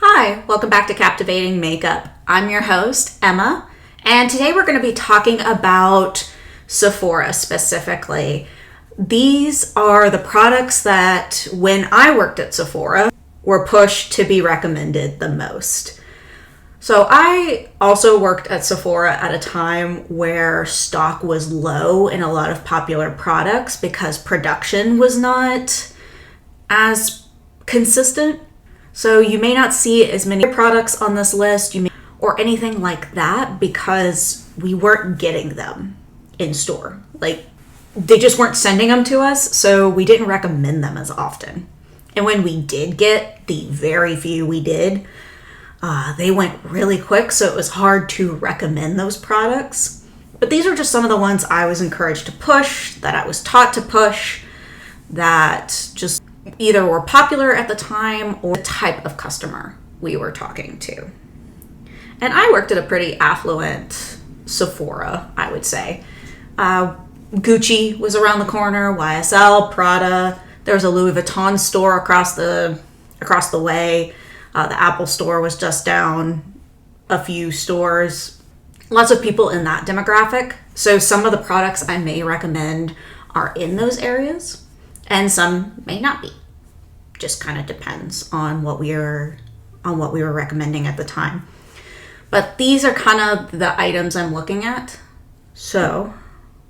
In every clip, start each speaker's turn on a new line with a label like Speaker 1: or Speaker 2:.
Speaker 1: Hi, welcome back to Captivating Makeup. I'm your host, Emma, and today we're going to be talking about Sephora specifically. These are the products that, when I worked at Sephora, were pushed to be recommended the most. So I also worked at Sephora at a time where stock was low in a lot of popular products because production was not as consistent. So you may not see as many products on this list or anything like that because we weren't getting them in store. Like, they just weren't sending them to us, so we didn't recommend them as often. And when we did get the very few we did, they went really quick, so it was hard to recommend those products. But these are just some of the ones I was encouraged to push, that I was taught to push, that just either were popular at the time or the type of customer we were talking to. And I worked at a pretty affluent Sephora, I would say. Gucci was around the corner, YSL, Prada. There was a Louis Vuitton store across the way. The Apple store was just down a few stores. Lots of people in that demographic. So some of the products I may recommend are in those areas. And some may not be. Just kind of depends on what we were recommending at the time. But these are kind of the items I'm looking at. So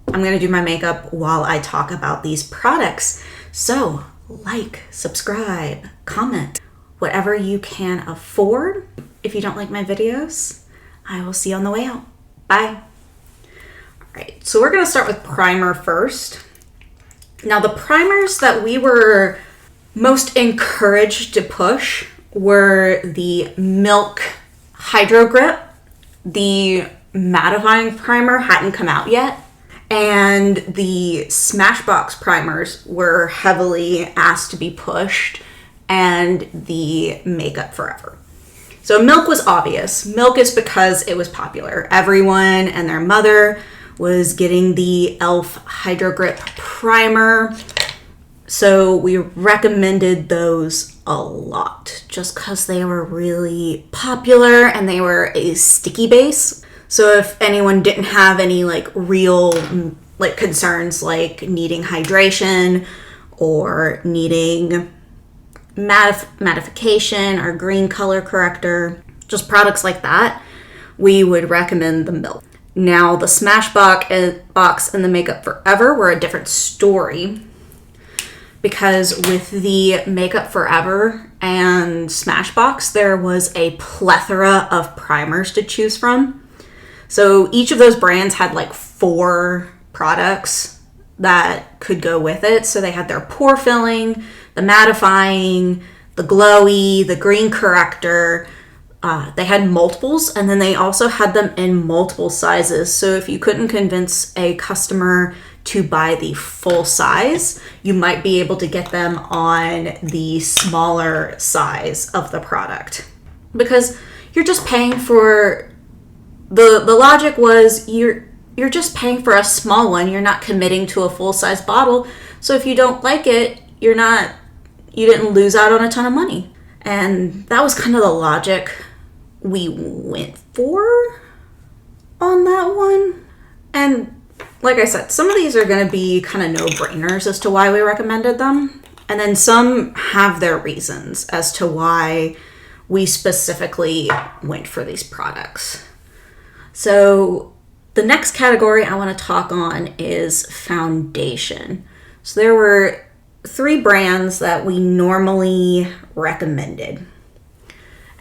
Speaker 1: I'm going to do my makeup while I talk about these products. So like, subscribe, comment, whatever you can afford. If you don't like my videos, I will see you on the way out. Bye. All right, so we're going to start with primer first. Now, the primers that we were most encouraged to push were the Milk Hydro Grip. The mattifying primer hadn't come out yet, and the Smashbox primers were heavily asked to be pushed, and the Makeup Forever. So Milk was obvious. Milk is because it was popular. Everyone and their mother was getting the e.l.f. Hydro Grip Primer. So we recommended those a lot just because they were really popular and they were a sticky base. So if anyone didn't have any real concerns like needing hydration or needing mattification or green color corrector, just products like that, we would recommend the Milk. Now, the Smashbox and the Makeup Forever were a different story because with the Makeup Forever and Smashbox, there was a plethora of primers to choose from. So each of those brands had 4 products that could go with it. So they had their pore filling, the mattifying, the glowy, the green corrector. They had multiples, and then they also had them in multiple sizes. So if you couldn't convince a customer to buy the full size, you might be able to get them on the smaller size of the product. Because you're just paying for, the logic was you're just paying for a small one. You're not committing to a full size bottle. So if you don't like it, you didn't lose out on a ton of money. And that was kind of the logic we went for on that one. And like I said, some of these are going to be kind of no-brainers as to why we recommended them. And then some have their reasons as to why we specifically went for these products. So the next category I want to talk on is foundation. So there were 3 brands that we normally recommended.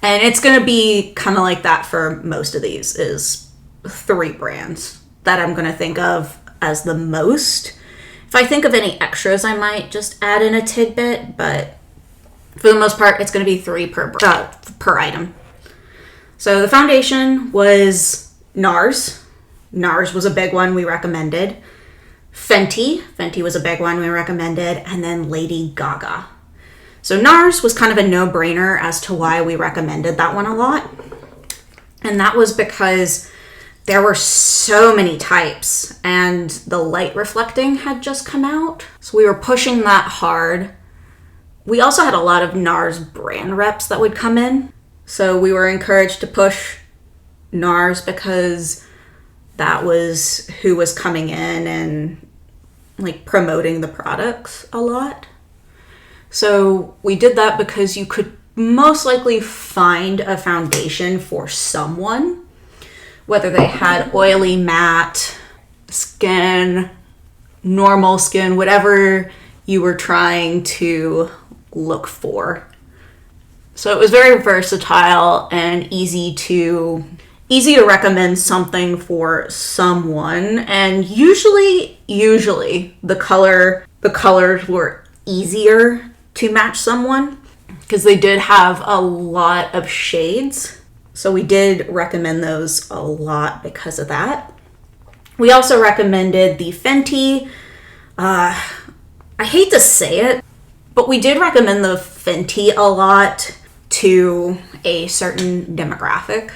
Speaker 1: And it's going to be kind of like that for most of these, is 3 brands that I'm going to think of as the most. If I think of any extras, I might just add in a tidbit, but for the most part, it's going to be 3 per item. So the foundation was NARS. NARS was a big one we recommended. Fenty was a big one we recommended, and then Lady Gaga. So NARS was kind of a no-brainer as to why we recommended that one a lot. And that was because there were so many types, and the light reflecting had just come out. So we were pushing that hard. We also had a lot of NARS brand reps that would come in. So we were encouraged to push NARS because that was who was coming in and like promoting the products a lot. So we did that because you could most likely find a foundation for someone, whether they had oily, matte skin, normal skin, whatever you were trying to look for. So it was very versatile and easy to recommend something for someone. And usually the colors were easier to match someone because they did have a lot of shades. So we did recommend those a lot because of that. We also recommended the Fenty. I hate to say it, but we did recommend the Fenty a lot to a certain demographic,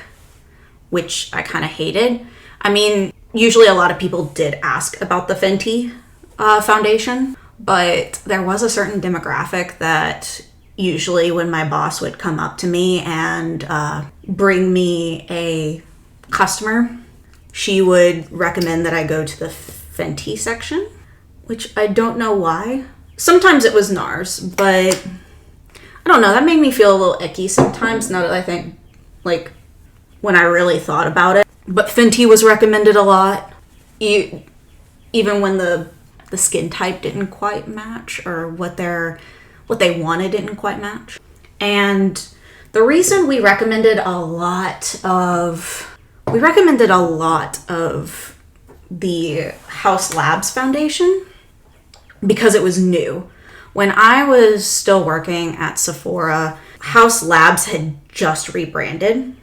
Speaker 1: which I kind of hated. I mean, usually a lot of people did ask about the Fenty foundation, but there was a certain demographic that usually when my boss would come up to me and bring me a customer, she would recommend that I go to the Fenty section, which I don't know why. Sometimes it was NARS, but I don't know. That made me feel a little icky sometimes now that I think, like, when I really thought about it. But Fenty was recommended a lot, even when the skin type didn't quite match or what they wanted didn't quite match. And the reason we recommended a lot of the House Labs foundation because it was new. When I was still working at Sephora, House Labs had just rebranded,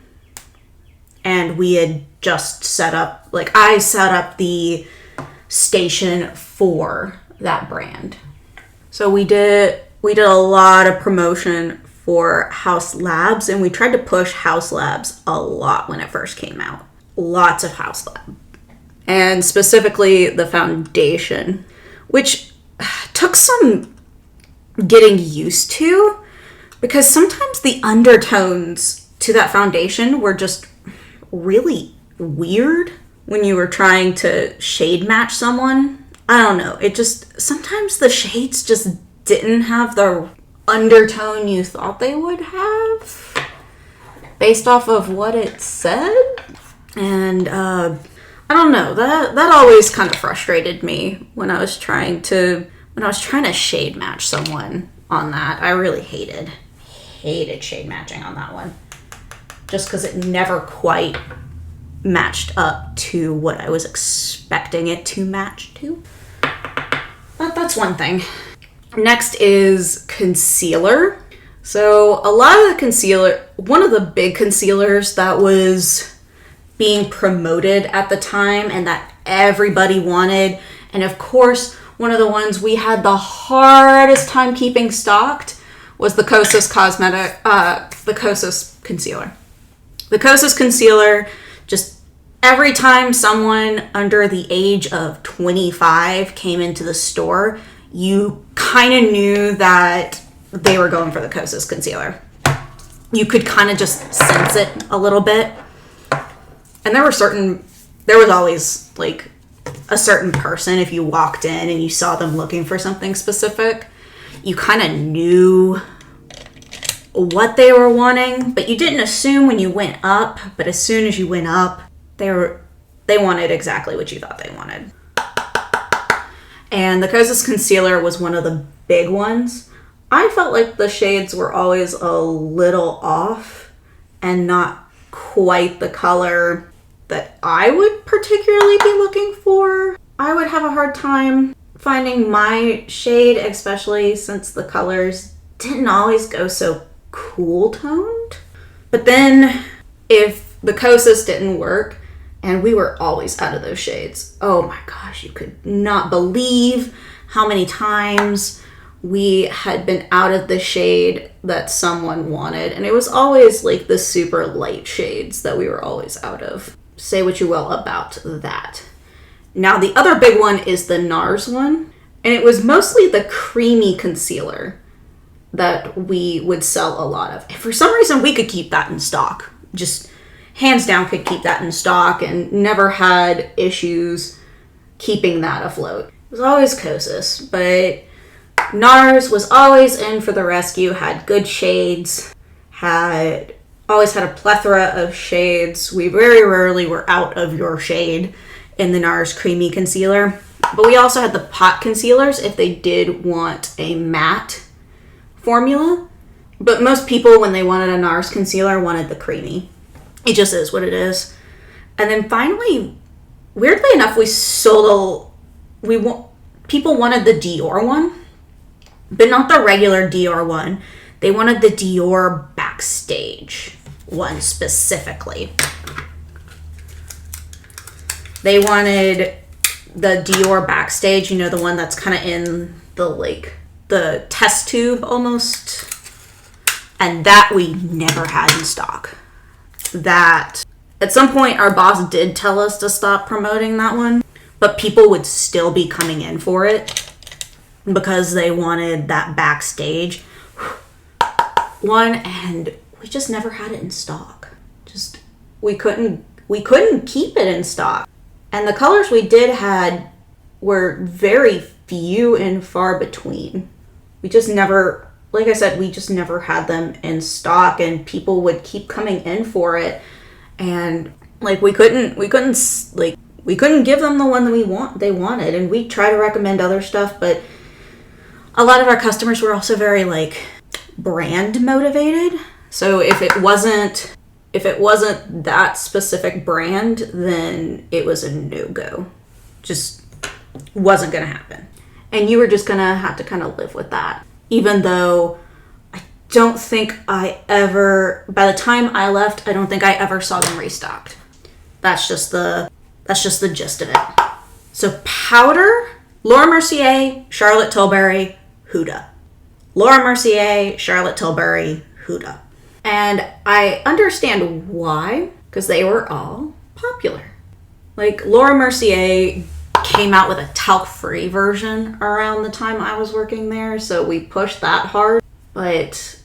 Speaker 1: and we had just I set up the station for that brand. So we did a lot of promotion for House Labs, and we tried to push House Labs a lot when it first came out. Lots of House Lab. And specifically the foundation, which took some getting used to because sometimes the undertones to that foundation were just really weird when you were trying to shade match someone. I don't know. Sometimes the shades just didn't have the undertone you thought they would have based off of what it said. And I don't know, that always kind of frustrated me when I was trying to shade match someone on that. I really hated shade matching on that one just because it never quite matched up to what I was expecting it to match to. But that's one thing. Next is concealer. So a lot of the concealer, one of the big concealers that was being promoted at the time and that everybody wanted, and of course one of the ones we had the hardest time keeping stocked, was the Kosas concealer. The Kosas concealer, just every time someone under the age of 25 came into the store, you kind of knew that they were going for the Kosas concealer. You could kind of just sense it a little bit. And there was always like a certain person, if you walked in and you saw them looking for something specific, you kind of knew what they were wanting, but you didn't assume when you went up, but as soon as you went up, they wanted exactly what you thought they wanted. And the Kosas concealer was one of the big ones. I felt like the shades were always a little off and not quite the color that I would particularly be looking for. I would have a hard time finding my shade, especially since the colors didn't always go so cool toned. But then if the Kosas didn't work, and we were always out of those shades, oh my gosh, you could not believe how many times we had been out of the shade that someone wanted. And it was always like the super light shades that we were always out of. say what you will about that. Now, the other big one is the NARS one. And it was mostly the creamy concealer that we would sell a lot of. And for some reason, we could keep that in stock. Just hands down could keep that in stock and never had issues keeping that afloat. It was always Kosas, but NARS was always in for the rescue, had good shades, always had a plethora of shades. We very rarely were out of your shade in the NARS creamy concealer. But we also had the pot concealers if they did want a matte formula. But most people, when they wanted a NARS concealer, wanted the creamy. It just is what it is. And then finally, weirdly enough, people wanted the Dior one, but not the regular Dior one. They wanted the Dior Backstage one specifically. They wanted the Dior Backstage, you know, the one that's kind of in the test tube almost. And that we never had in stock. That, at some point, our boss did tell us to stop promoting that one, but people would still be coming in for it because they wanted that Backstage one, and we just never had it in stock. We couldn't keep it in stock. And the colors we did had were very few and far between. We just never, like I said, we just never had them in stock, and people would keep coming in for it. And like we couldn't give them the one that they wanted. And we try to recommend other stuff, but a lot of our customers were also very like brand motivated. So if it wasn't that specific brand, then it was a no-go. Just wasn't going to happen. And you were just going to have to kind of live with that. Even though I don't think by the time I left, I don't think I ever saw them restocked. That's just the gist of it. So powder, Laura Mercier, Charlotte Tilbury, Huda. Laura Mercier, Charlotte Tilbury, Huda. And I understand why, because they were all popular. Like, Laura Mercier came out with a talc-free version around the time I was working there, so we pushed that hard. But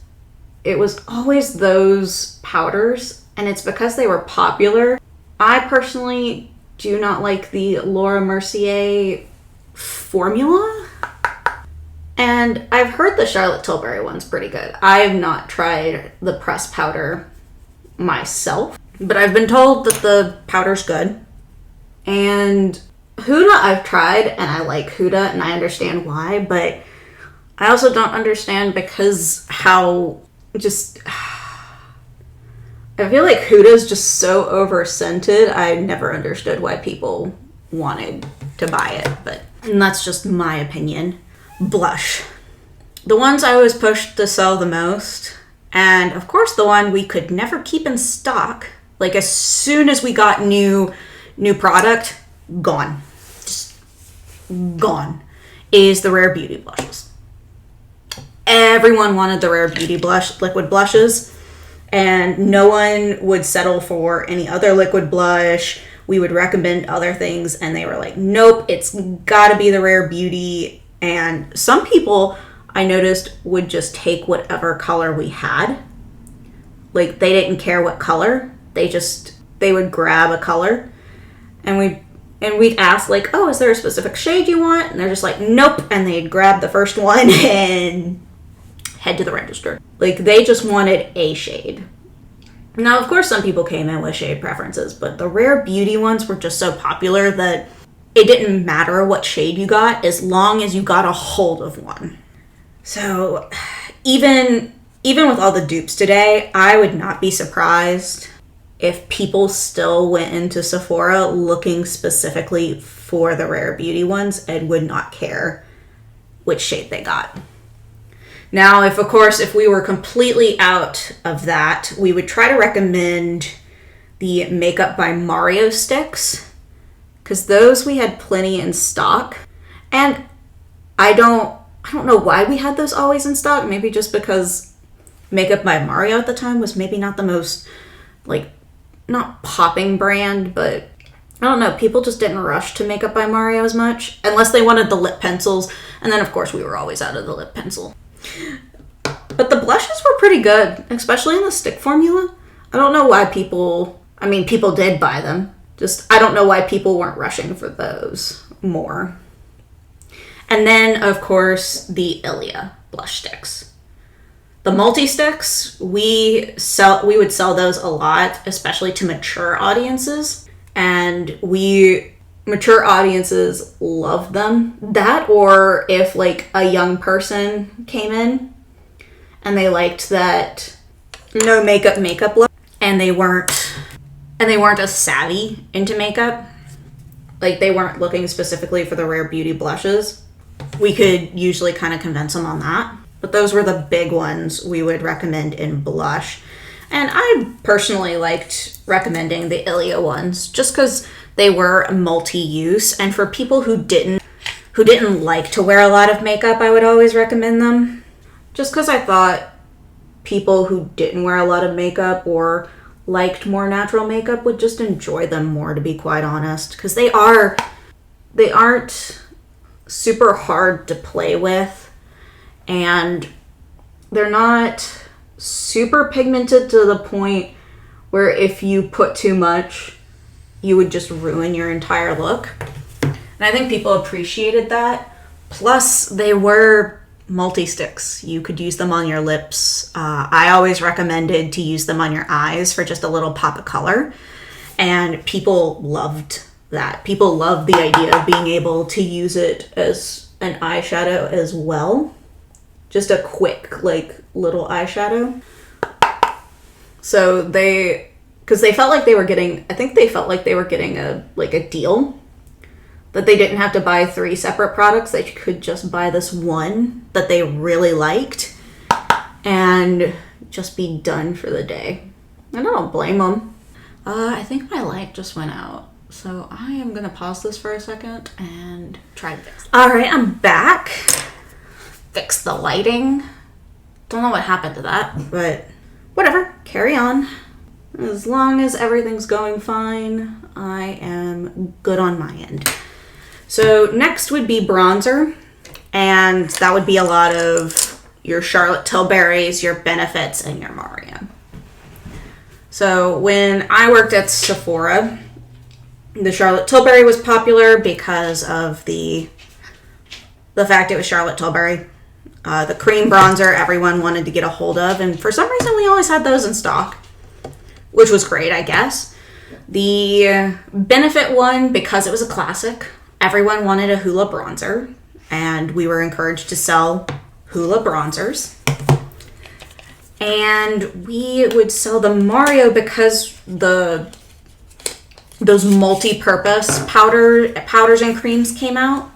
Speaker 1: it was always those powders, and it's because they were popular. I personally do not like the Laura Mercier formula. And I've heard the Charlotte Tilbury one's pretty good. I have not tried the pressed powder myself, but I've been told that the powder's good. And Huda I've tried, and I like Huda, and I understand why, but I also don't understand because I feel like Huda's just so over-scented. I never understood why people wanted to buy it, and that's just my opinion. Blush. The ones I always pushed to sell the most, and of course the one we could never keep in stock, like as soon as we got new product, gone. Just gone, is the Rare Beauty blushes. Everyone wanted the Rare Beauty liquid blushes, and no one would settle for any other liquid blush. We would recommend other things, and they were like, nope, it's gotta be the Rare Beauty. And some people, I noticed, would just take whatever color we had. Like, they didn't care what color. They would grab a color. And we'd ask, like, oh, is there a specific shade you want? And they're just like, nope. And they'd grab the first one and head to the register. Like, they just wanted a shade. Now, of course, some people came in with shade preferences, but the Rare Beauty ones were just so popular that it didn't matter what shade you got as long as you got a hold of one. So even with all the dupes today, I would not be surprised if people still went into Sephora looking specifically for the Rare Beauty ones and would not care which shade they got. Now, if we were completely out of that, we would try to recommend the Makeup by Mario sticks, because those we had plenty in stock. And I don't know why we had those always in stock. Maybe just because Makeup by Mario at the time was maybe not the most like not popping brand, but I don't know, people just didn't rush to Makeup by Mario as much, unless they wanted the lip pencils, and then of course we were always out of the lip pencil. But the blushes were pretty good, especially in the stick formula. I don't know why people did buy them, just I don't know why people weren't rushing for those more. And then, of course, the Ilia blush sticks. The multi-sticks, we would sell those a lot, especially to mature audiences. And mature audiences love them. That, or if like a young person came in and they liked that no makeup look, and they weren't as savvy into makeup, like they weren't looking specifically for the Rare Beauty blushes, we could usually kind of convince them on that. But those were the big ones we would recommend in blush. And I personally liked recommending the Ilia ones just because they were multi-use. And for people who didn't like to wear a lot of makeup, I would always recommend them. Just because I thought people who didn't wear a lot of makeup or liked more natural makeup would just enjoy them more, to be quite honest. Because they aren't super hard to play with. And they're not super pigmented to the point where if you put too much, you would just ruin your entire look. And I think people appreciated that. Plus, they were multi-sticks. You could use them on your lips. I always recommended to use them on your eyes for just a little pop of color. And people loved that. People loved the idea of being able to use it as an eyeshadow as well. Just a quick, like, little eyeshadow. So because they felt like they were getting a deal. That they didn't have to buy 3 separate products. They could just buy this one that they really liked and just be done for the day. And I don't blame them. I think my light just went out. So I am going to pause this for a second and try to fix it. All right, I'm back. Fix the lighting. Don't know what happened to that, but whatever, carry on. As long as everything's going fine, I am good on my end. So next would be bronzer, and that would be a lot of your Charlotte Tilbury's, your Benefits, and your Mario. So when I worked at Sephora, the Charlotte Tilbury was popular because of the fact it was Charlotte Tilbury. The cream bronzer everyone wanted to get a hold of, and for some reason we always had those in stock, which was great, I guess. The Benefit one, because it was a classic, everyone wanted a Hoola bronzer, and we were encouraged to sell Hoola bronzers. And we would sell the Mario because those multi-purpose powders and creams came out,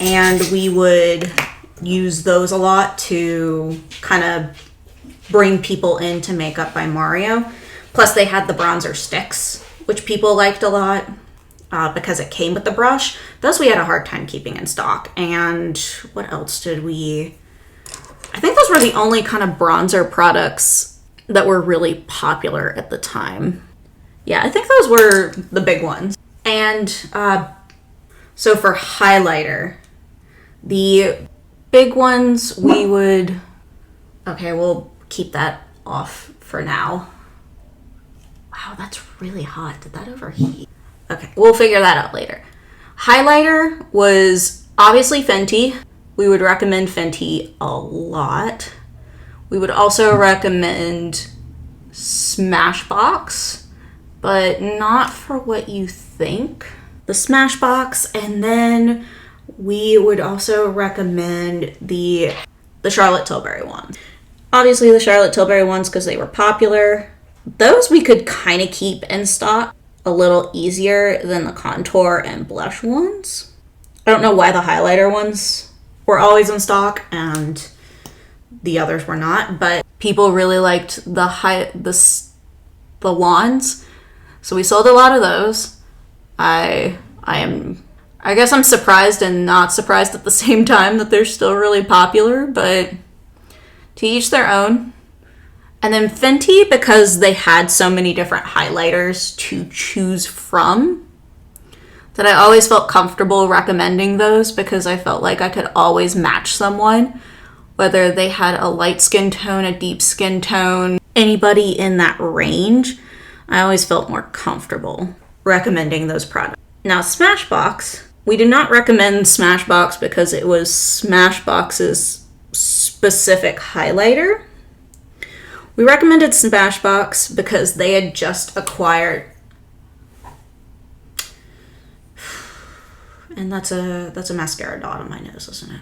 Speaker 1: and we would use those a lot to kind of bring people into Makeup by Mario. Plus they had the bronzer sticks, which people liked a lot because it came with the brush. Those we had a hard time keeping in stock. And what else did we... I think those were the only kind of bronzer products that were really popular at the time. Yeah, I think those were the big ones. And so for highlighter, the big ones we would... Okay, we'll keep that off for now. Wow, that's really hot. Did that overheat? Okay, we'll figure that out later. Highlighter was obviously Fenty. We would recommend Fenty a lot. We would also recommend Smashbox, but not for what you think. The Smashbox, and then we would also recommend the Charlotte Tilbury one. Obviously the Charlotte Tilbury ones because they were popular. Those we could kind of keep in stock a little easier than the contour and blush ones. I don't know why the highlighter ones were always in stock and the others were not, but people really liked the wands, so we sold a lot of those. I guess I'm surprised and not surprised at the same time that they're still really popular, but to each their own. And then Fenty, because they had so many different highlighters to choose from, that I always felt comfortable recommending those because I felt like I could always match someone, whether they had a light skin tone, a deep skin tone, anybody in that range. I always felt more comfortable recommending those products. Now, Smashbox, we did not recommend Smashbox because it was Smashbox's specific highlighter. We recommended Smashbox because they had just acquired, and that's a mascara dot on my nose, isn't it?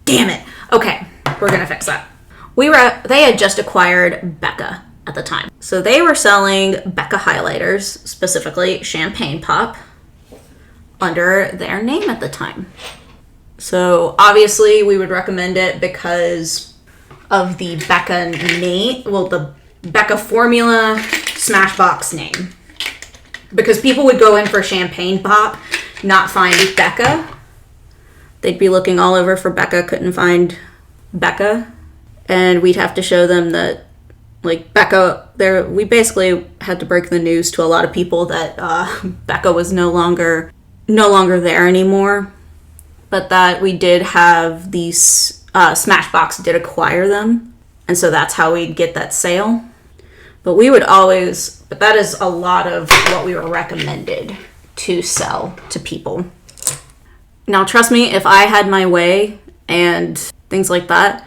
Speaker 1: Damn it. Okay, we're gonna fix that. They had just acquired Becca at the time. So they were selling Becca highlighters, specifically Champagne Pop, under their name at the time. So obviously we would recommend it because of the Becca name, the Becca formula Smashbox name. Because people would go in for Champagne Pop, not find Becca. They'd be looking all over for Becca, couldn't find Becca. And we'd have to show them that, like, Becca, we basically had to break the news to a lot of people that Becca was no longer there anymore. But that we did have these, Smashbox did acquire them. And so that's how we'd get that sale. But that is a lot of what we were recommended to sell to people. Now, trust me, if I had my way and things like that,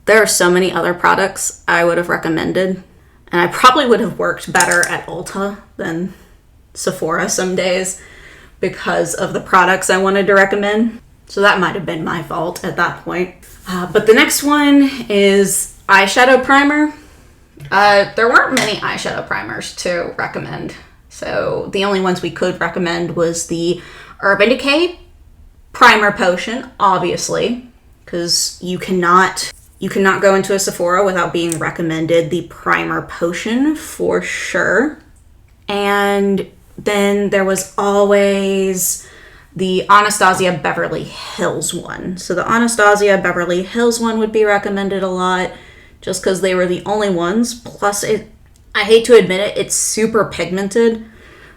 Speaker 1: there are so many other products I would have recommended. And I probably would have worked better at Ulta than Sephora some days because of the products I wanted to recommend. So that might have been my fault at that point. But the next one is eyeshadow primer. There weren't many eyeshadow primers to recommend. So the only ones we could recommend was the Urban Decay Primer Potion, obviously, because you cannot go into a Sephora without being recommended the Primer Potion for sure. And then there was always the Anastasia Beverly Hills one. So the Anastasia Beverly Hills one would be recommended a lot just because they were the only ones. Plus, I hate to admit it, it's super pigmented.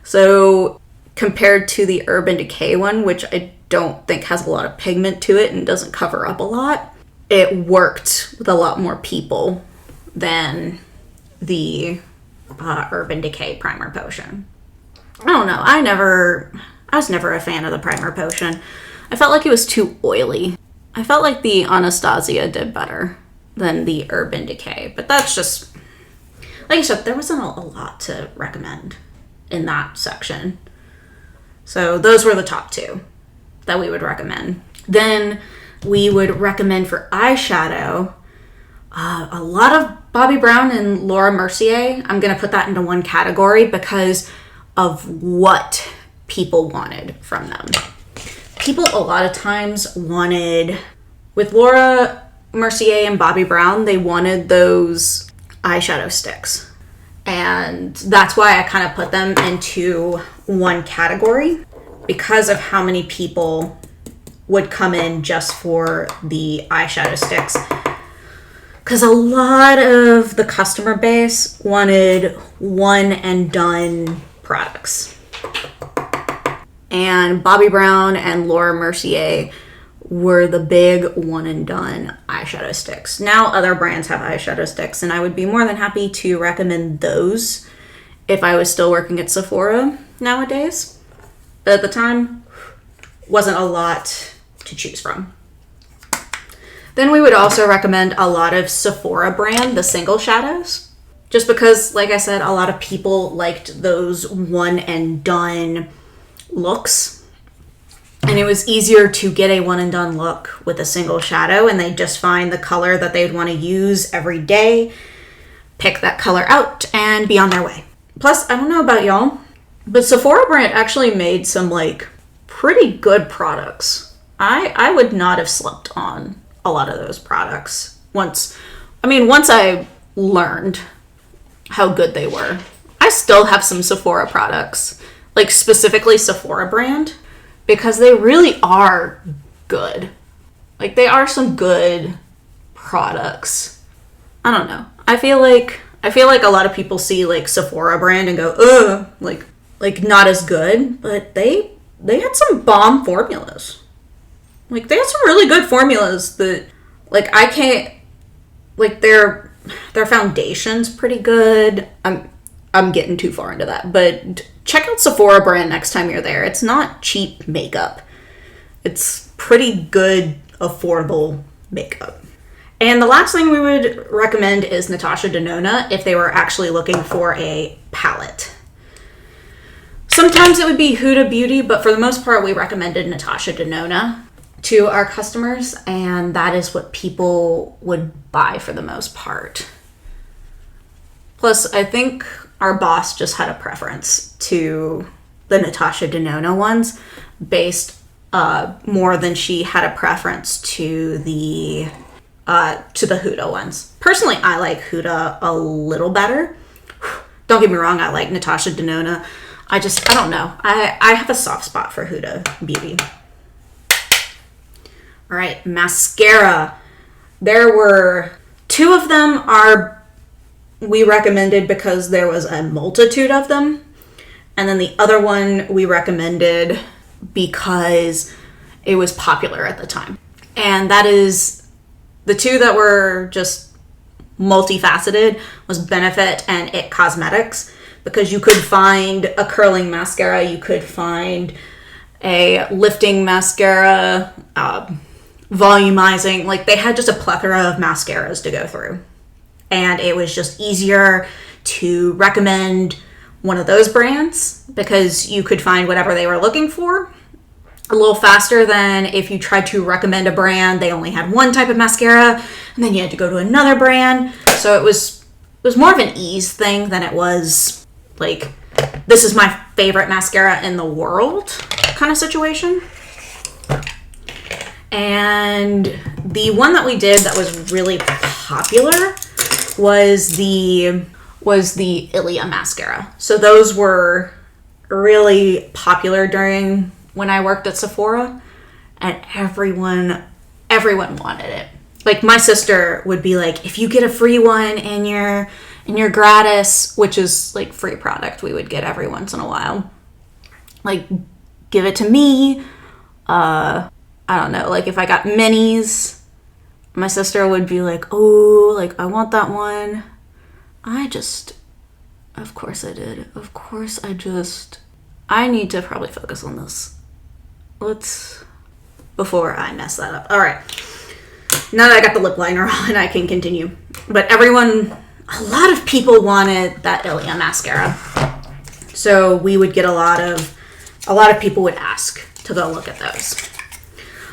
Speaker 1: So compared to the Urban Decay one, which I don't think has a lot of pigment to it and doesn't cover up a lot, it worked with a lot more people than the Urban Decay Primer Potion. I don't know. I was never a fan of the Primer Potion. I felt like it was too oily. I felt like the Anastasia did better than the Urban Decay. But that's just, like I said, there wasn't a lot to recommend in that section. So those were the top two that we would recommend. Then we would recommend for eyeshadow a lot of Bobbi Brown and Laura Mercier. I'm going to put that into one category because of what people wanted from them. People a lot of times wanted, with Laura Mercier and Bobbi Brown, they wanted those eyeshadow sticks. And that's why I kind of put them into one category because of how many people would come in just for the eyeshadow sticks. Because a lot of the customer base wanted one and done products. And Bobbi Brown and Laura Mercier were the big one and done eyeshadow sticks. Now other brands have eyeshadow sticks, and I would be more than happy to recommend those if I was still working at Sephora nowadays. But at the time, wasn't a lot to choose from. Then we would also recommend a lot of Sephora brand, the single shadows. Just because, like I said, a lot of people liked those one and done looks. And it was easier to get a one and done look with a single shadow, and they just find the color that they'd want to use every day, pick that color out, and be on their way. Plus, I don't know about y'all, but Sephora brand actually made some like pretty good products. I would not have slept on a lot of those products once I learned how good they were. I still have some Sephora products, like specifically Sephora brand, because they really are good. Like, they are some good products. I don't know. I feel like a lot of people see like Sephora brand and go, ugh, like not as good, but they had some bomb formulas. Like they had some really good formulas that like I can't like their foundation's pretty good. I'm getting too far into that, but check out Sephora brand next time you're there. It's not cheap makeup. It's pretty good, affordable makeup. And the last thing we would recommend is Natasha Denona if they were actually looking for a palette. Sometimes it would be Huda Beauty, but for the most part, we recommended Natasha Denona to our customers, and that is what people would buy for the most part. Plus, I think our boss just had a preference to the Natasha Denona ones based more than she had a preference to the Huda ones. Personally, I like Huda a little better. Don't get me wrong, I like Natasha Denona. I don't know. I have a soft spot for Huda Beauty. All right, mascara. There were 2 of them we recommended because there was a multitude of them. And then the other one we recommended because it was popular at the time. And that is the 2 that were just multifaceted was Benefit and It Cosmetics, because you could find a curling mascara, you could find a lifting mascara, volumizing, like they had just a plethora of mascaras to go through. And it was just easier to recommend one of those brands because you could find whatever they were looking for a little faster than if you tried to recommend a brand, they only had one type of mascara, and then you had to go to another brand. So it was more of an ease thing than it was like, this is my favorite mascara in the world kind of situation. And the one that we did that was really popular was the Ilia mascara. So those were really popular during when I worked at Sephora, and everyone wanted it. Like my sister would be like, if you get a free one in your gratis, which is like free product we would get every once in a while, like give it to me. I don't know, like if I got minis, my sister would be like, oh, like I want that one. Of course I did. I need to probably focus on this. Before I mess that up. All right. Now that I got the lip liner on, I can continue. But a lot of people wanted that Ilia mascara. So we would get a lot of people would ask to go look at those.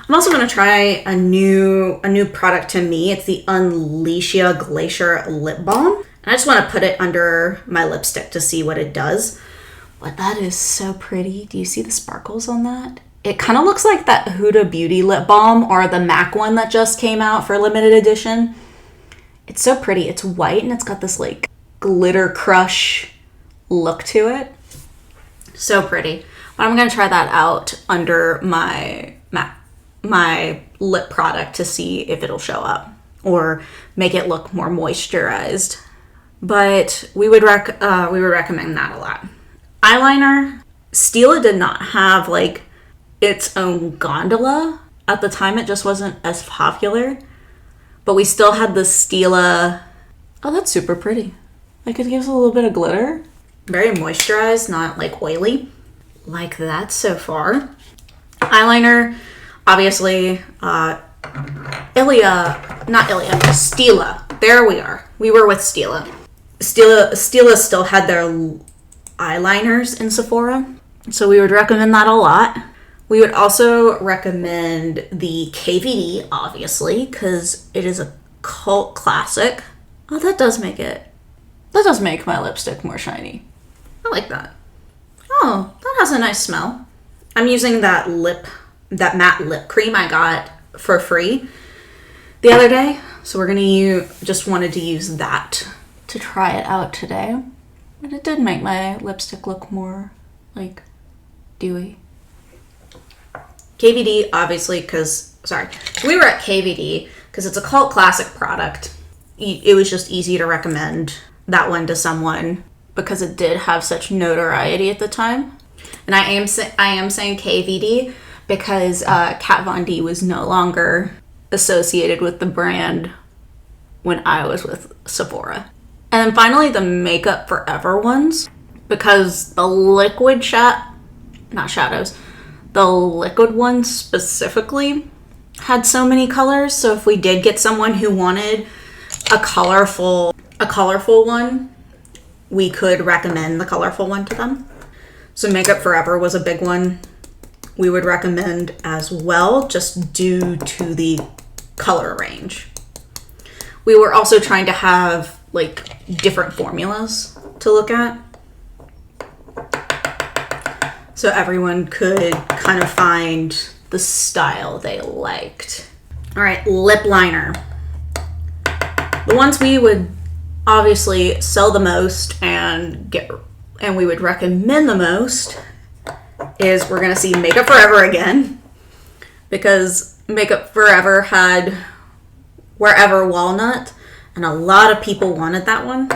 Speaker 1: I'm also going to try a new product to me. It's the Unleashia Glacier Lip Balm. And I just want to put it under my lipstick to see what it does. But that is so pretty. Do you see the sparkles on that? It kind of looks like that Huda Beauty lip balm or the MAC one that just came out for limited edition. It's so pretty. It's white and it's got this like glitter crush look to it. So pretty. But I'm going to try that out under my lip product to see if it'll show up or make it look more moisturized. But we would recommend that a lot. Eyeliner, Stila did not have like its own gondola. At the time, it just wasn't as popular. But we still had the Stila. Oh, that's super pretty. Like it gives a little bit of glitter. Very moisturized, not like oily. Like that so far. Eyeliner, obviously, Stila. There we are. We were with Stila. Stila still had their eyeliners in Sephora. So we would recommend that a lot. We would also recommend the KVD, obviously, because it is a cult classic. Oh, that does make my lipstick more shiny. I like that. Oh, that has a nice smell. I'm using that matte lip cream I got for free the other day. So we're just wanted to use that to try it out today. And it did make my lipstick look more like dewy. KVD, obviously, we were at KVD because it's a cult classic product. it was just easy to recommend that one to someone because it did have such notoriety at the time. And I am saying KVD because Kat Von D was no longer associated with the brand when I was with Sephora. And then finally the Makeup Forever ones, because the liquid the liquid ones specifically had so many colors. So if we did get someone who wanted a colorful one, we could recommend the colorful one to them. So Makeup Forever was a big one we would recommend as well, just due to the color range. We were also trying to have like different formulas to look at, so everyone could kind of find the style they liked. All right, lip liner. The ones we would obviously sell the most and we would recommend the most is we're gonna see Makeup Forever again, because Makeup Forever had Wherever Walnut, and a lot of people wanted that one.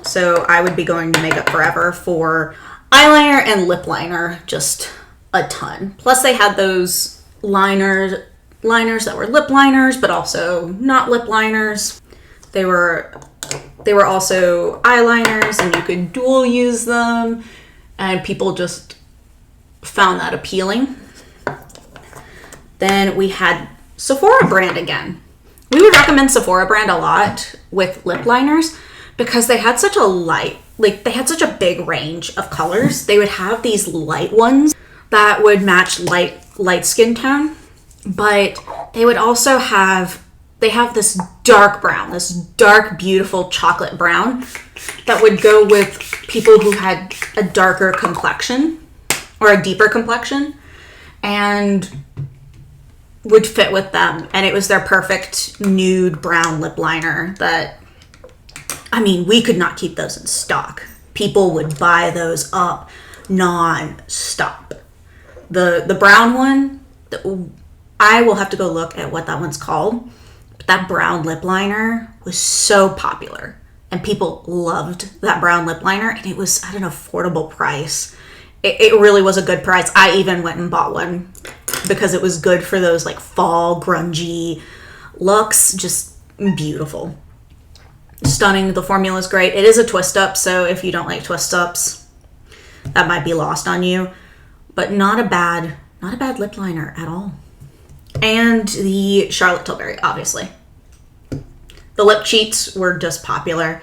Speaker 1: So I would be going to Makeup Forever for eyeliner and lip liner, just a ton. Plus they had those liners that were lip liners, but also not lip liners. They were also eyeliners, and you could dual use them, and people just found that appealing. Then we had Sephora brand again. We would recommend Sephora brand a lot with lip liners because they had such a big range of colors. They would have these light ones that would match light skin tone, but they would also have this dark brown, this dark, beautiful chocolate brown that would go with people who had a darker complexion or a deeper complexion and would fit with them. And it was their perfect nude brown lip liner that, I mean, we could not keep those in stock. People would buy those up non-stop. The brown one, I will have to go look at what that one's called. But that brown lip liner was so popular, and people loved that brown lip liner, and it was at an affordable price. It really was a good price. I even went and bought one because it was good for those like fall grungy looks. Just beautiful. Stunning. The formula is great. It is a twist up, so if you don't like twist ups, that might be lost on you. But not a bad lip liner at all. And the Charlotte Tilbury, obviously. The lip cheats were just popular.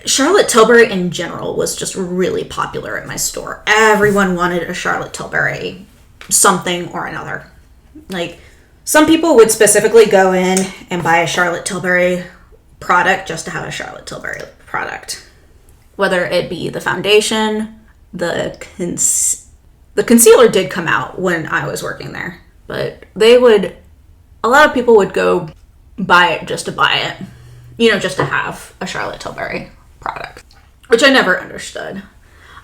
Speaker 1: Charlotte Tilbury in general was just really popular at my store. Everyone wanted a Charlotte Tilbury something or another. Like, some people would specifically go in and buy a Charlotte Tilbury product just to have a Charlotte Tilbury product. Whether it be the foundation, the concealer did come out when I was working there. But a lot of people would go buy it just to buy it. You know, just to have a Charlotte Tilbury product, which I never understood.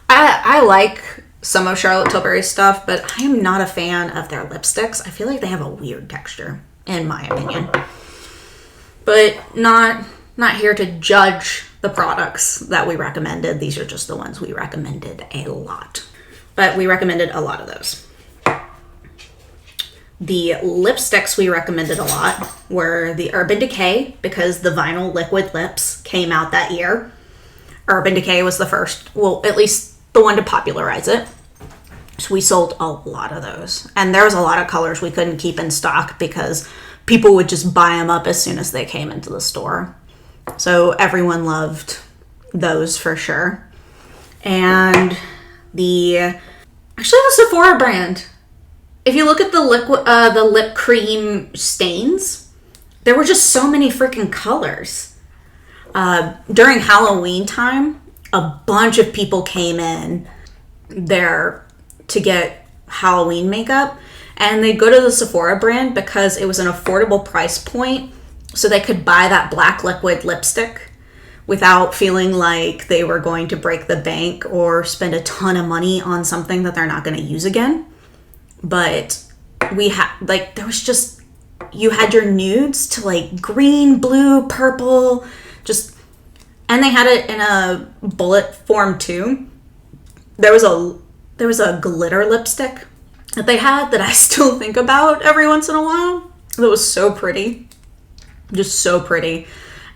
Speaker 1: I like some of Charlotte Tilbury's stuff, but I am not a fan of their lipsticks. I feel like they have a weird texture, in my opinion. But not here to judge the products that we recommended. These are just the ones we recommended a lot. But we recommended a lot of those. The lipsticks we recommended a lot were the Urban Decay, because the vinyl liquid lips came out that year. Urban Decay was the first, well, at least the one to popularize it. So we sold a lot of those. And there was a lot of colors we couldn't keep in stock because people would just buy them up as soon as they came into the store. So everyone loved those for sure. And the Sephora brand. If you look at the lip cream stains, there were just so many freaking colors. During Halloween time, a bunch of people came in there to get Halloween makeup, and they'd go to the Sephora brand because it was an affordable price point, so they could buy that black liquid lipstick without feeling like they were going to break the bank or spend a ton of money on something that they're not going to use again. But there was just you had your nudes to like green, blue, purple, and they had it in a bullet form too. There was a glitter lipstick that they had that I still think about every once in a while. It was so pretty. Just so pretty.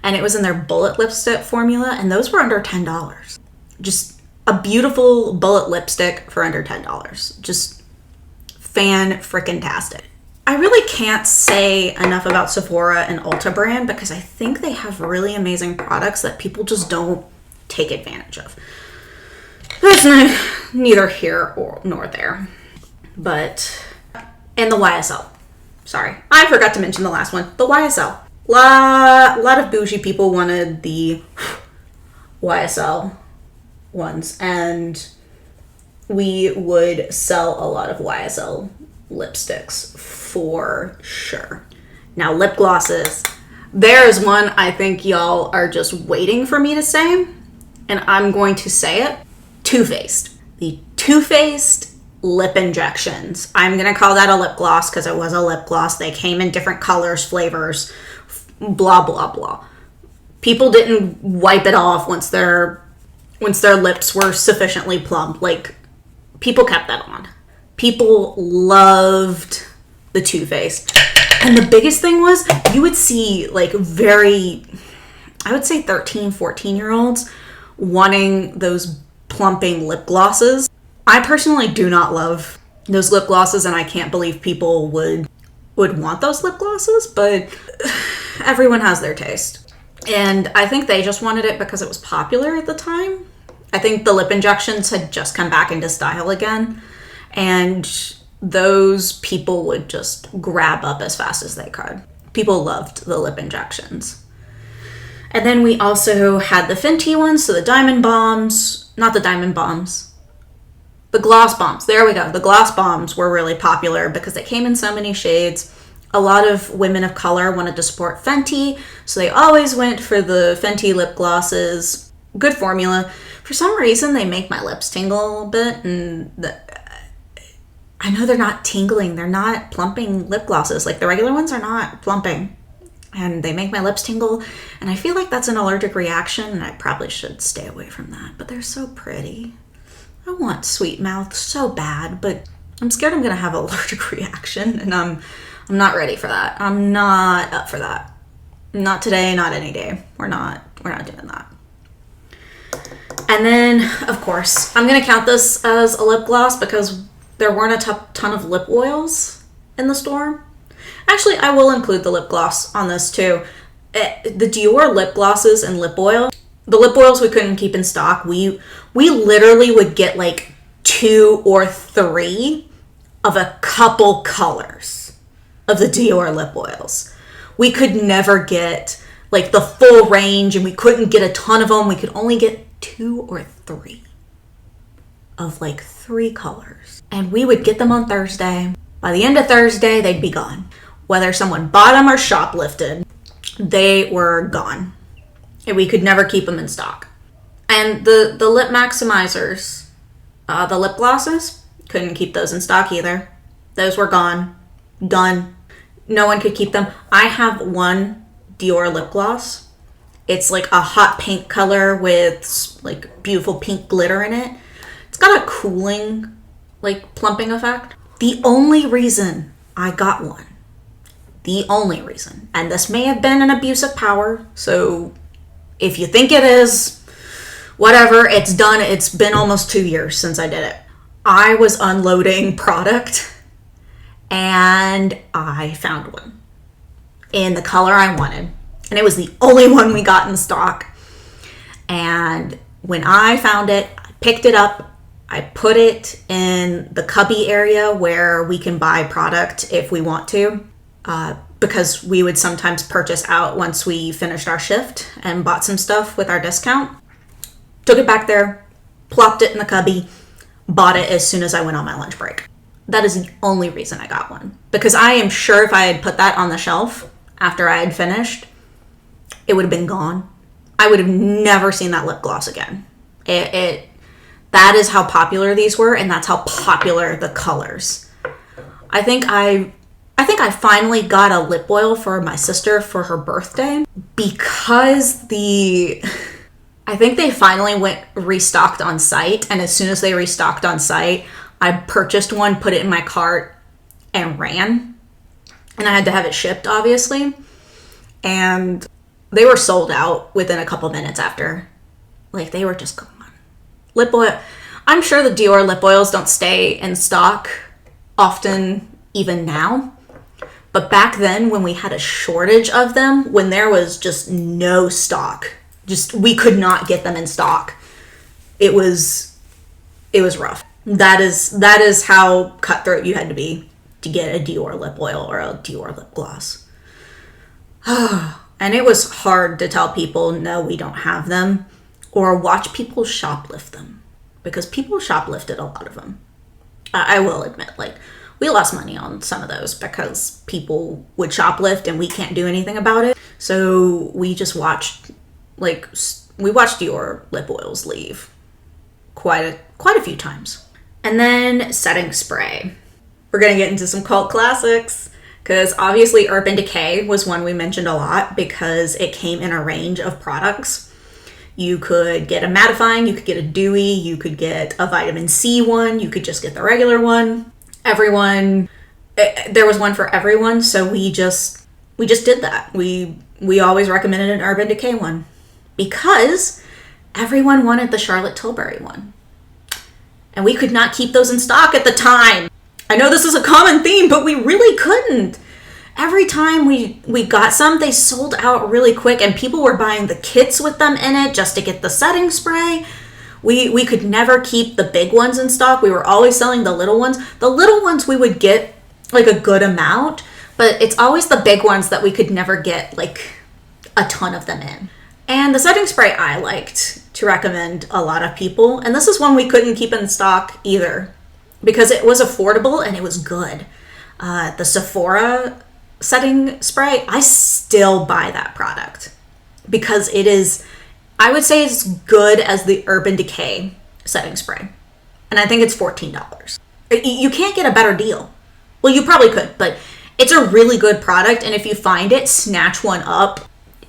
Speaker 1: And it was in their bullet lipstick formula, and those were under $10. Just a beautiful bullet lipstick for under $10. Just fan-frickin-tastic. I really can't say enough about Sephora and Ulta brand because I think they have really amazing products that people just don't take advantage of. That's neither here nor there. But, and the YSL. Sorry, I forgot to mention the last one. The YSL. Lot of bougie people wanted the YSL ones, and we would sell a lot of YSL lipsticks for sure. Now, lip glosses. There's one I think y'all are just waiting for me to say, and I'm going to say it. Too Faced. The Too Faced lip injections. I'm going to call that a lip gloss because it was a lip gloss. They came in different colors, flavors, blah, blah, blah. People didn't wipe it off once their lips were sufficiently plump. Like, people kept that on. People loved the Too Faced. And the biggest thing was you would see like I would say 13, 14-year-olds wanting those plumping lip glosses. I personally do not love those lip glosses, and I can't believe people would want those lip glosses, but everyone has their taste. And I think they just wanted it because it was popular at the time. I think the lip injections had just come back into style again, and those people would just grab up as fast as they could. People loved the lip injections. And then we also had the Fenty ones, so the Diamond Bombs, not the Diamond Bombs, the Gloss Bombs. There we go. The Gloss Bombs were really popular because they came in so many shades. A lot of women of color wanted to support Fenty, so they always went for the Fenty lip glosses. Good formula. For some reason, they make my lips tingle a little bit, and I know they're not tingling. They're not plumping lip glosses. Like, the regular ones are not plumping. And they make my lips tingle, and I feel like that's an allergic reaction, and I probably should stay away from that. But they're so pretty. I want sweet mouth so bad, but I'm scared I'm gonna have an allergic reaction, and I'm not ready for that. I'm not up for that. Not today, not any day. We're not doing that. And then, of course, I'm gonna count this as a lip gloss because there weren't a ton of lip oils in the store. Actually, I will include the lip gloss on this too. The Dior lip glosses and lip oil. The lip oils we couldn't keep in stock. We literally would get like 2 or 3 of a couple colors of the Dior lip oils. We could never get like the full range, and we couldn't get a ton of them. We could only get 2 or 3 of like 3 colors. And we would get them on Thursday. By the end of Thursday, they'd be gone. Whether someone bought them or shoplifted, they were gone. And we could never keep them in stock. And the lip maximizers, the lip glosses, couldn't keep those in stock either. Those were gone. Done. No one could keep them. I have one Dior lip gloss. It's like a hot pink color with like beautiful pink glitter in it. It's got a cooling, like plumping effect. The only reason I got one, the only reason, and this may have been an abuse of power, so if you think it is, whatever, it's done. It's been almost 2 years since I did it. I was unloading product and I found one in the color I wanted. And it was the only one we got in stock. And when I found it, I picked it up. I put it in the cubby area where we can buy product if we want to, because we would sometimes purchase out once we finished our shift and bought some stuff with our discount. Took it back there, plopped it in the cubby, bought it as soon as I went on my lunch break. That is the only reason I got one. Because I am sure if I had put that on the shelf after I had finished, it would have been gone. I would have never seen that lip gloss again. That is how popular these were, and that's how popular the colors. I think I I think I finally got a lip oil for my sister for her birthday because I think they finally went restocked on site. And as soon as they restocked on site, I purchased one, put it in my cart, and ran. And I had to have it shipped, obviously. And they were sold out within a couple minutes after. Like, they were just gone. Lip oil. I'm sure the Dior lip oils don't stay in stock often, even now. But back then, when we had a shortage of them, when there was just no stock, we could not get them in stock, it was rough. That is how cutthroat you had to be to get a Dior lip oil or a Dior lip gloss. And it was hard to tell people, no, we don't have them, or watch people shoplift them, because people shoplifted a lot of them. I will admit, like, we lost money on some of those because people would shoplift and we can't do anything about it. So we just watched Dior lip oils leave quite a few times. And then setting spray. We're going to get into some cult classics because obviously Urban Decay was one we mentioned a lot because it came in a range of products. You could get a mattifying, you could get a dewy, you could get a vitamin C one, you could just get the regular one. There was one for everyone, so we just did that. We always recommended an Urban Decay one because everyone wanted the Charlotte Tilbury one. And we could not keep those in stock at the time. I know this is a common theme, but we really couldn't. Every time we got some, they sold out really quick, and people were buying the kits with them in it just to get the setting spray. We could never keep the big ones in stock. We were always selling the little ones. The little ones we would get like a good amount, but it's always the big ones that we could never get like a ton of them in. And the setting spray I liked to recommend a lot of people, and this is one we couldn't keep in stock either because it was affordable and it was good. The Sephora setting spray, I still buy that product because it is, I would say, it's good as the Urban Decay setting spray. And I think it's $14. You can't get a better deal. Well, you probably could, but it's a really good product. And if you find it, snatch one up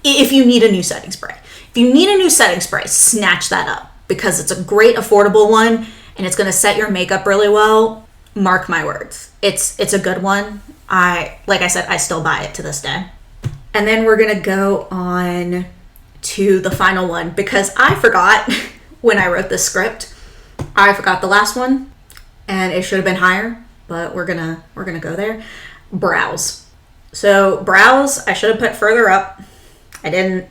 Speaker 1: if you need a new setting spray. If you need a new setting spray, snatch that up because it's a great affordable one and it's going to set your makeup really well. Mark my words. It's a good one. Like I said, I still buy it to this day. And then we're going to go on to the final one because I forgot when I wrote this script. I forgot the last one and it should have been higher, but we're gonna go there. Brows. So brows I should have put further up. I didn't.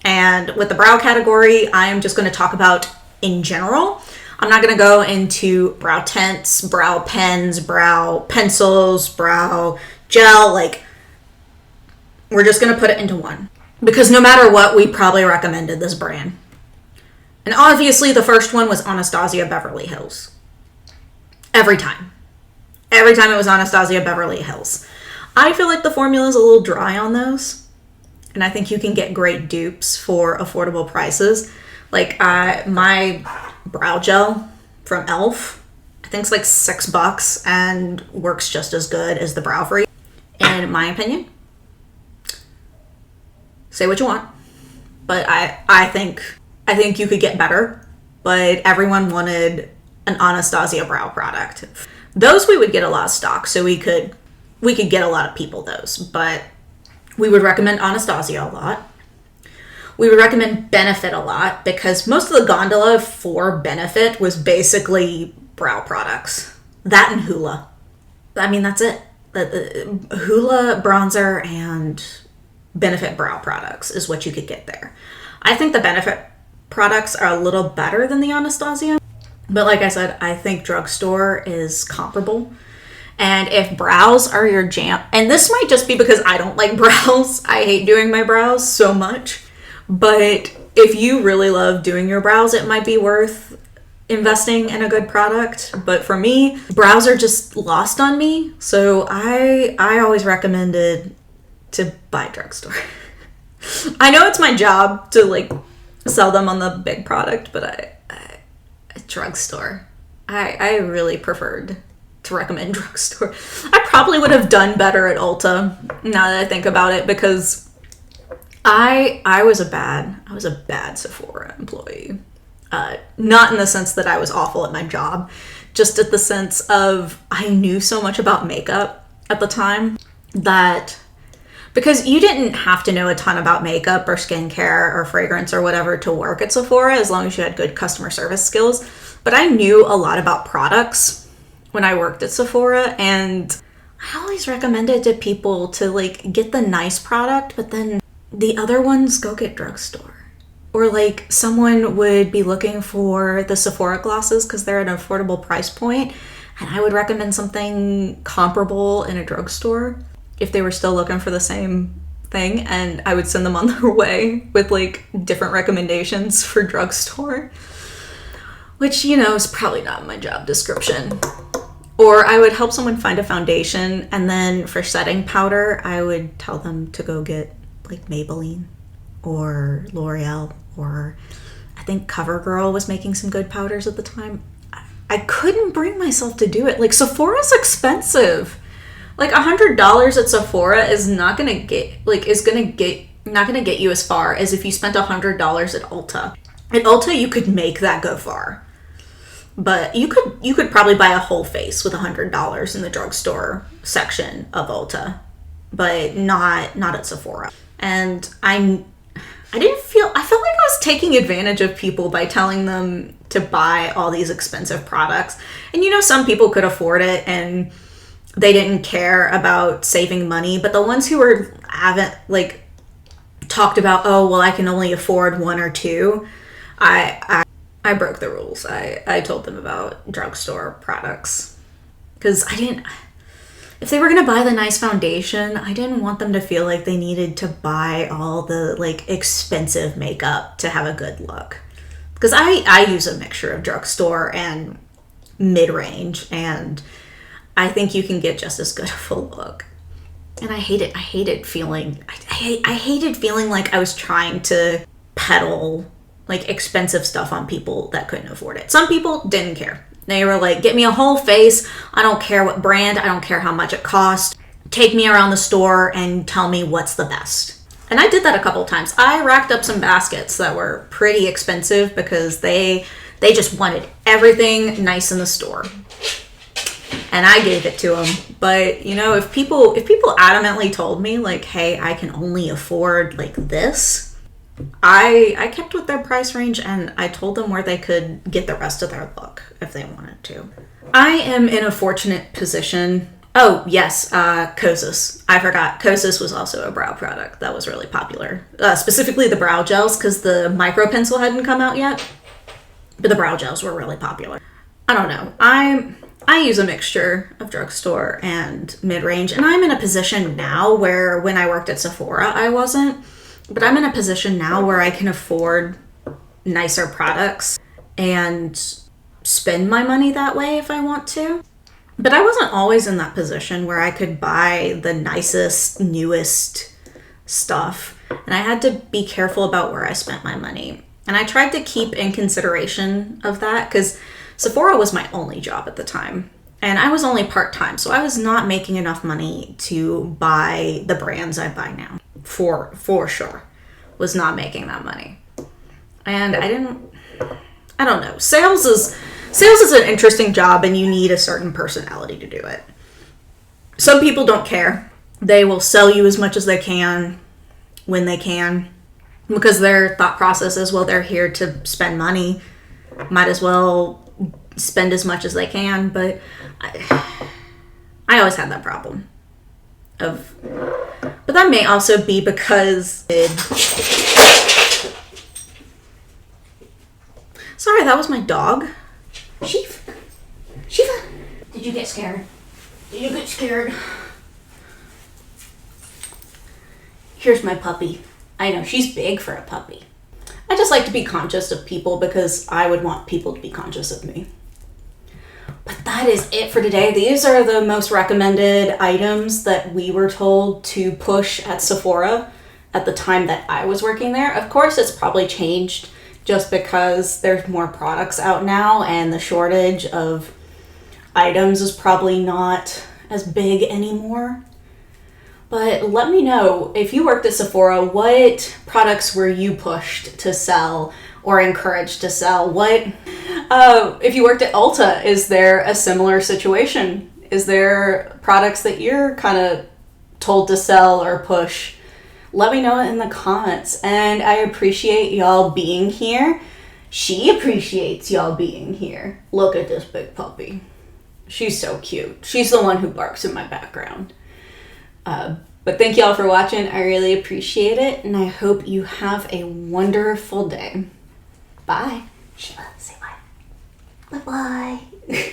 Speaker 1: And with the brow category, I am just going to talk about in general. I'm not going to go into brow tints, brow pens, brow pencils, brow gel. Like, we're just going to put it into one. Because no matter what, we probably recommended this brand. And obviously the first one was Anastasia Beverly Hills. Every time. Every time it was Anastasia Beverly Hills. I feel like the formula is a little dry on those. And I think you can get great dupes for affordable prices. Like my brow gel from e.l.f. I think it's like $6 and works just as good as the Brow Free, in my opinion. Say what you want, but I think you could get better. But everyone wanted an Anastasia brow product. Those we would get a lot of stock, so we could get a lot of people those. But we would recommend Anastasia a lot. We would recommend Benefit a lot because most of the gondola for Benefit was basically brow products. That and Hoola. I mean, that's it. The Hoola bronzer and Benefit brow products is what you could get there. I think the Benefit products are a little better than the Anastasia. But like I said, I think drugstore is comparable. And if brows are your jam, and this might just be because I don't like brows. I hate doing my brows so much. But if you really love doing your brows, it might be worth investing in a good product. But for me, brows are just lost on me. So I always recommended to buy drugstore. I know it's my job to like sell them on the big product, but I drugstore. I really preferred to recommend drugstore. I probably would have done better at Ulta now that I think about it, because I was a bad Sephora employee. Not in the sense that I was awful at my job, just at the sense of I knew so much about makeup at the time that, because you didn't have to know a ton about makeup or skincare or fragrance or whatever to work at Sephora, as long as you had good customer service skills. But I knew a lot about products when I worked at Sephora, and I always recommended to people to like get the nice product, but then the other ones, go get drugstore. Or like someone would be looking for the Sephora glosses because they're at an affordable price point, and I would recommend something comparable in a drugstore if they were still looking for the same thing, and I would send them on their way with like different recommendations for drugstore, which, you know, is probably not my job description. Or I would help someone find a foundation, and then for setting powder, I would tell them to go get like Maybelline or L'Oreal, or I think CoverGirl was making some good powders at the time. I couldn't bring myself to do it. Like, Sephora's expensive. Like $100 at Sephora is not gonna get you as far as if you spent $100 at Ulta. At Ulta, you could make that go far. But you could probably buy a whole face with $100 in the drugstore section of Ulta, but not at Sephora. And I felt like I was taking advantage of people by telling them to buy all these expensive products. And you know, some people could afford it and they didn't care about saving money, but the ones who haven't like talked about, oh, well, I can only afford one or two, I broke the rules. I told them about drugstore products, because if they were going to buy the nice foundation, I didn't want them to feel like they needed to buy all the like expensive makeup to have a good look. Because I use a mixture of drugstore and mid-range, and I think you can get just as good of a look. And I hated feeling like I was trying to peddle like expensive stuff on people that couldn't afford it. Some people didn't care. They were like, get me a whole face. I don't care what brand. I don't care how much it costs. Take me around the store and tell me what's the best. And I did that a couple of times. I racked up some baskets that were pretty expensive because they just wanted everything nice in the store. And I gave it to them. But, you know, if people adamantly told me like, hey, I can only afford like this, I kept with their price range, and I told them where they could get the rest of their look if they wanted to. I am in a fortunate position. Oh, yes, Kosas. I forgot. Kosas was also a brow product that was really popular. Specifically the brow gels, because the micro pencil hadn't come out yet. But the brow gels were really popular. I don't know. I use a mixture of drugstore and mid-range, and I'm in a position now where when I worked at Sephora, I wasn't. But I'm in a position now where I can afford nicer products and spend my money that way if I want to. But I wasn't always in that position where I could buy the nicest, newest stuff. And I had to be careful about where I spent my money. And I tried to keep in consideration of that, because Sephora was my only job at the time. And I was only part-time, so I was not making enough money to buy the brands I buy now. For sure. Was not making that money. And I don't know. Sales is an interesting job, and you need a certain personality to do it. Some people don't care. They will sell you as much as they can when they can, because their thought process is, well, they're here to spend money. Might as well spend as much as they can. But I always had that problem. But that may also be because sorry, that was my dog. Shiva. Did you get scared? Here's my puppy. I know, she's big for a puppy. I just like to be conscious of people because I would want people to be conscious of me. But that is it for today. These are the most recommended items that we were told to push at Sephora at the time that I was working there. Of course, it's probably changed just because there's more products out now, and the shortage of items is probably not as big anymore. But let me know, if you worked at Sephora, what products were you pushed to sell or encouraged to sell? If you worked at Ulta, is there a similar situation? Is there products that you're kind of told to sell or push? Let me know in the comments. And I appreciate y'all being here. She appreciates y'all being here. Look at this big puppy. She's so cute. She's the one who barks in my background. But thank y'all for watching. I really appreciate it. And I hope you have a wonderful day. Bye. Sheila, say bye. Bye-bye.